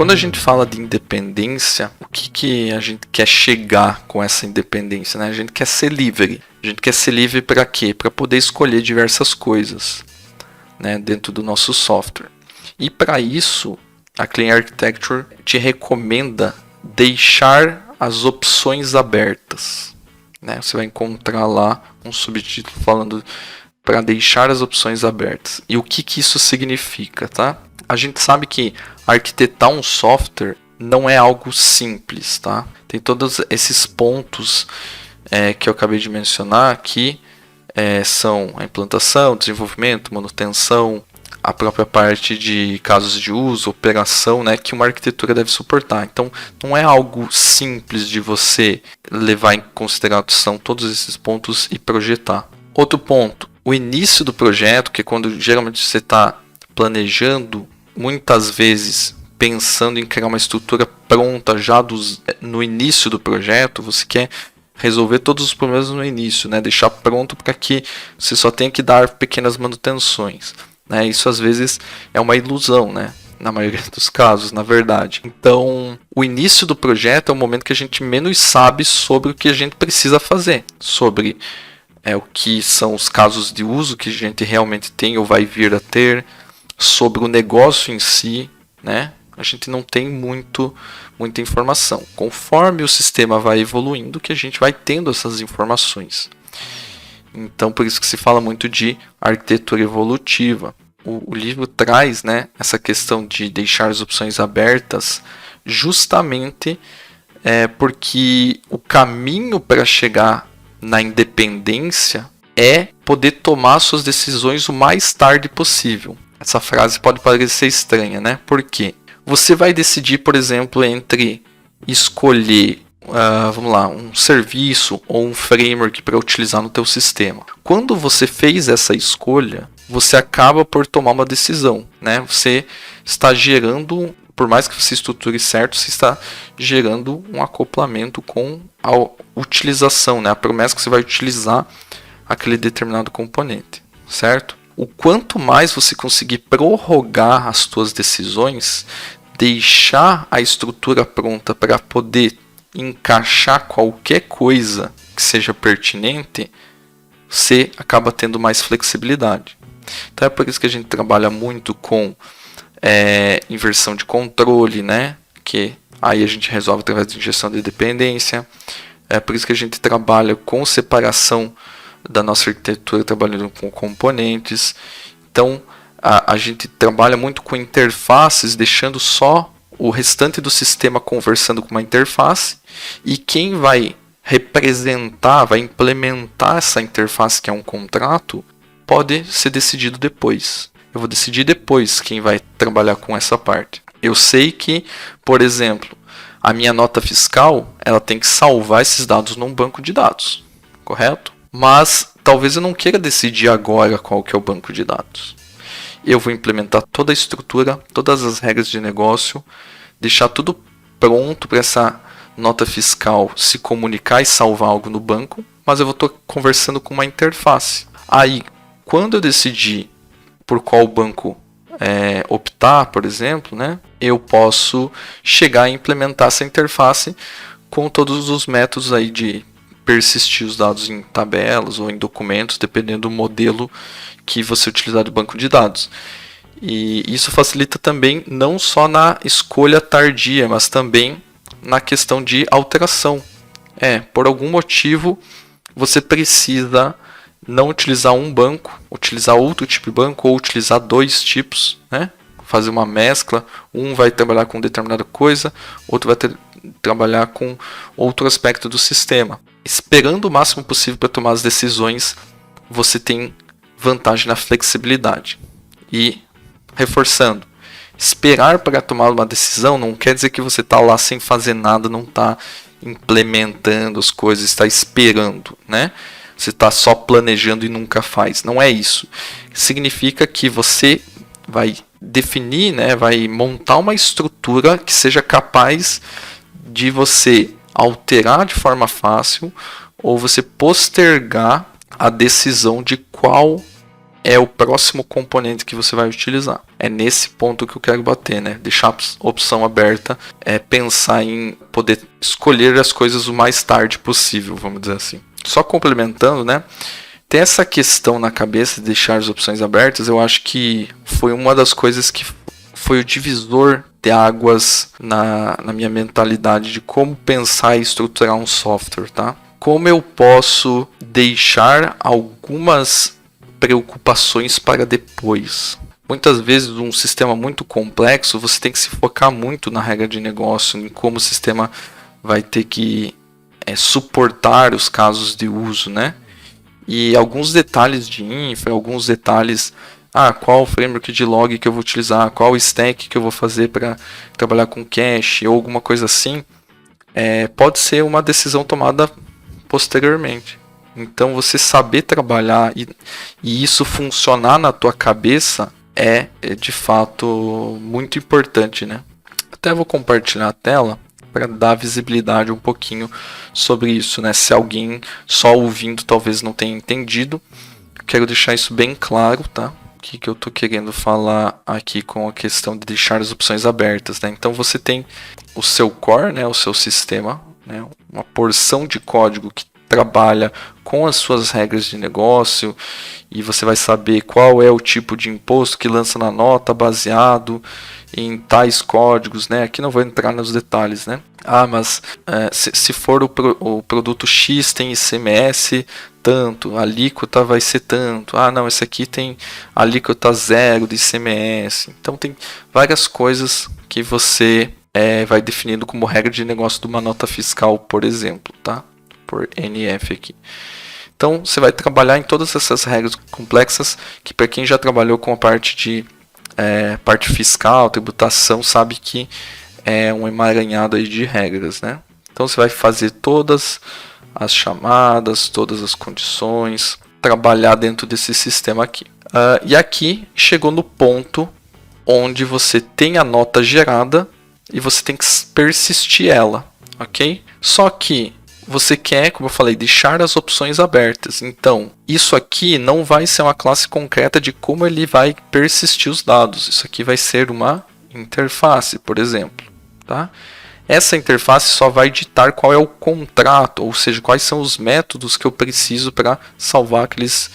Quando a gente fala de independência, o que a gente quer chegar com essa independência, né? A gente quer ser livre. A gente quer ser livre para quê? Para poder escolher diversas coisas, né, dentro do nosso software. E para isso, a Clean Architecture te recomenda deixar as opções abertas, né? Você vai encontrar lá um subtítulo falando para deixar as opções abertas. E o que isso significa, tá? A gente sabe que arquitetar um software não é algo simples, tá? Tem todos esses pontos que eu acabei de mencionar aqui, são a implantação, desenvolvimento, manutenção, a própria parte de casos de uso, operação, né, que uma arquitetura deve suportar. Então, não é algo simples de você levar em consideração todos esses pontos e projetar. Outro ponto, o início do projeto, que é quando geralmente você está planejando, muitas vezes pensando em criar uma estrutura pronta já no início do projeto, você quer resolver todos os problemas no início, né? Deixar pronto para que você só tenha que dar pequenas manutenções, né? Isso às vezes é uma ilusão, né? Na maioria dos casos, na verdade. Então, o início do projeto é o momento que a gente menos sabe sobre o que a gente precisa fazer, sobre o que são os casos de uso que a gente realmente tem ou vai vir a ter, sobre o negócio em si, né? A gente não tem muita informação. Conforme o sistema vai evoluindo, que a gente vai tendo essas informações. Então, por isso que se fala muito de arquitetura evolutiva. O livro traz, né, essa questão de deixar as opções abertas, justamente porque o caminho para chegar na independência é poder tomar suas decisões o mais tarde possível. Essa frase pode parecer estranha, né? Por quê? Você vai decidir, por exemplo, entre escolher um serviço ou um framework para utilizar no teu sistema. Quando você fez essa escolha, você acaba por tomar uma decisão, né? Você está gerando, por mais que você estruture certo, você está gerando um acoplamento com a utilização, né? A promessa que você vai utilizar aquele determinado componente, certo? O quanto mais você conseguir prorrogar as suas decisões, deixar a estrutura pronta para poder encaixar qualquer coisa que seja pertinente, você acaba tendo mais flexibilidade. Então é por isso que a gente trabalha muito com inversão de controle, né? Que aí a gente resolve através de injeção de dependência. É por isso que a gente trabalha com separação da nossa arquitetura, trabalhando com componentes. Então a gente trabalha muito com interfaces, deixando só o restante do sistema conversando com uma interface, e quem vai representar, vai implementar essa interface, que é um contrato, pode ser decidido depois. Eu vou decidir depois quem vai trabalhar com essa parte. Eu sei que, por exemplo, a minha nota fiscal, ela tem que salvar esses dados num banco de dados, correto? Mas talvez eu não queira decidir agora qual que é o banco de dados. Eu vou implementar toda a estrutura, todas as regras de negócio, deixar tudo pronto para essa nota fiscal se comunicar e salvar algo no banco, mas eu vou estar conversando com uma interface. Aí, quando eu decidir por qual banco optar, por exemplo, né, eu posso chegar e implementar essa interface com todos os métodos aí de persistir os dados em tabelas ou em documentos, dependendo do modelo que você utilizar do banco de dados. E isso facilita também não só na escolha tardia, mas também na questão de alteração. Por algum motivo você precisa não utilizar um banco, utilizar outro tipo de banco, ou utilizar dois tipos, né? Fazer uma mescla, um vai trabalhar com determinada coisa, outro vai trabalhar com outro aspecto do sistema. Esperando o máximo possível para tomar as decisões, você tem vantagem na flexibilidade. E, reforçando, esperar para tomar uma decisão não quer dizer que você está lá sem fazer nada, não está implementando as coisas, está esperando, né? Você está só planejando e nunca faz. Não é isso. Significa que você vai definir, né, vai montar uma estrutura que seja capaz de você alterar de forma fácil ou você postergar a decisão de qual é o próximo componente que você vai utilizar. É nesse ponto que eu quero bater, né? Deixar a opção aberta, pensar em poder escolher as coisas o mais tarde possível, vamos dizer assim. Só complementando, né? Ter essa questão na cabeça de deixar as opções abertas, eu acho que foi uma das coisas que foi o divisor de águas na minha mentalidade de como pensar e estruturar um software, tá? Como eu posso deixar algumas preocupações para depois? Muitas vezes, um sistema muito complexo, você tem que se focar muito na regra de negócio, em como o sistema vai ter que suportar os casos de uso, né? E alguns detalhes de infra, alguns detalhes, qual framework de log que eu vou utilizar, qual stack que eu vou fazer para trabalhar com cache ou alguma coisa assim, pode ser uma decisão tomada posteriormente. Então você saber trabalhar e isso funcionar na tua cabeça é de fato muito importante, né? Até vou compartilhar a tela para dar visibilidade um pouquinho sobre isso, né? Se alguém só ouvindo talvez não tenha entendido, quero deixar isso bem claro, tá? O que eu estou querendo falar aqui com a questão de deixar as opções abertas, né? Então você tem o seu core, né? O seu sistema, né? Uma porção de código que trabalha com as suas regras de negócio e você vai saber qual é o tipo de imposto que lança na nota baseado em tais códigos, né? Aqui não vou entrar nos detalhes, né? Mas se for o produto X tem ICMS tanto, a alíquota vai ser tanto. Não, esse aqui tem alíquota zero de ICMS. Então tem várias coisas que você vai definindo como regra de negócio de uma nota fiscal, por exemplo, tá? Por NF aqui. Então você vai trabalhar em todas essas regras complexas que para quem já trabalhou com a parte de parte fiscal, tributação, sabe que é um emaranhado aí de regras, né? Então você vai fazer todas as chamadas, todas as condições, trabalhar dentro desse sistema aqui. E aqui chegou no ponto onde você tem a nota gerada e você tem que persistir ela, ok? Só que você quer, como eu falei, deixar as opções abertas. Então, isso aqui não vai ser uma classe concreta de como ele vai persistir os dados. Isso aqui vai ser uma interface, por exemplo. Tá? Essa interface só vai ditar qual é o contrato, ou seja, quais são os métodos que eu preciso para salvar aqueles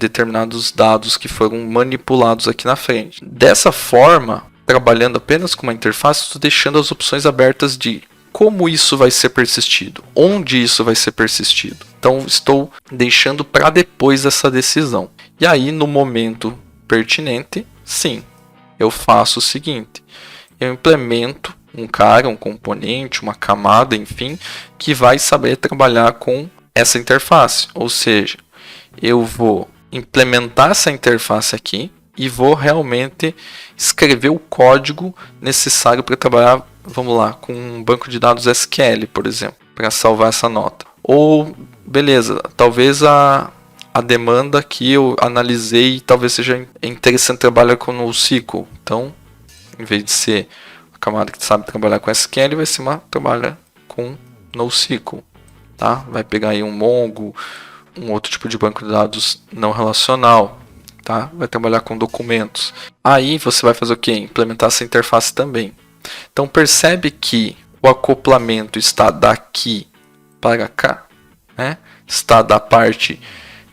determinados dados que foram manipulados aqui na frente. Dessa forma, trabalhando apenas com uma interface, estou deixando as opções abertas de como isso vai ser persistido, onde isso vai ser persistido. Então estou deixando para depois essa decisão. E aí no momento pertinente, sim, eu faço o seguinte, eu implemento um componente, uma camada, enfim, que vai saber trabalhar com essa interface. Ou seja, eu vou implementar essa interface aqui e vou realmente escrever o código necessário para trabalhar, vamos lá, com um banco de dados SQL, por exemplo, para salvar essa nota. Ou, beleza, talvez a demanda que eu analisei talvez seja interessante trabalhar com NoSQL. Então, em vez de ser a camada que sabe trabalhar com SQL, vai ser uma trabalha com NoSQL. Tá? Vai pegar aí um Mongo, um outro tipo de banco de dados não relacional. Tá? Vai trabalhar com documentos. Aí você vai fazer o quê? Implementar essa interface também. Então percebe que o acoplamento está daqui para cá, né? Está da parte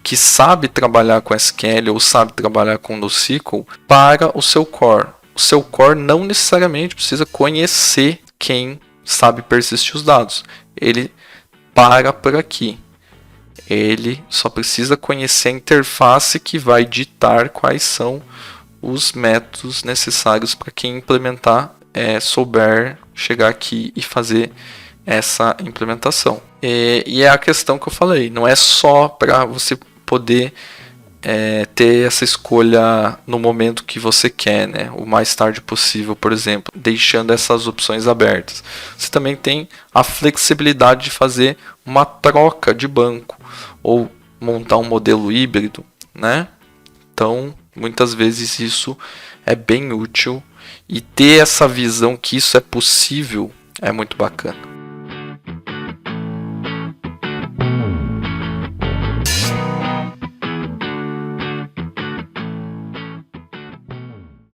que sabe trabalhar com SQL ou sabe trabalhar com NoSQL para o seu core. O seu core não necessariamente precisa conhecer quem sabe persistir os dados. Ele para por aqui. Ele só precisa conhecer a interface que vai ditar quais são os métodos necessários para quem implementar souber chegar aqui e fazer essa implementação. E é a questão que eu falei, não é só para você poder ter essa escolha no momento que você quer, né? O mais tarde possível, por exemplo, deixando essas opções abertas. Você também tem a flexibilidade de fazer uma troca de banco ou montar um modelo híbrido, né? Então, muitas vezes isso é bem útil e ter essa visão que isso é possível é muito bacana.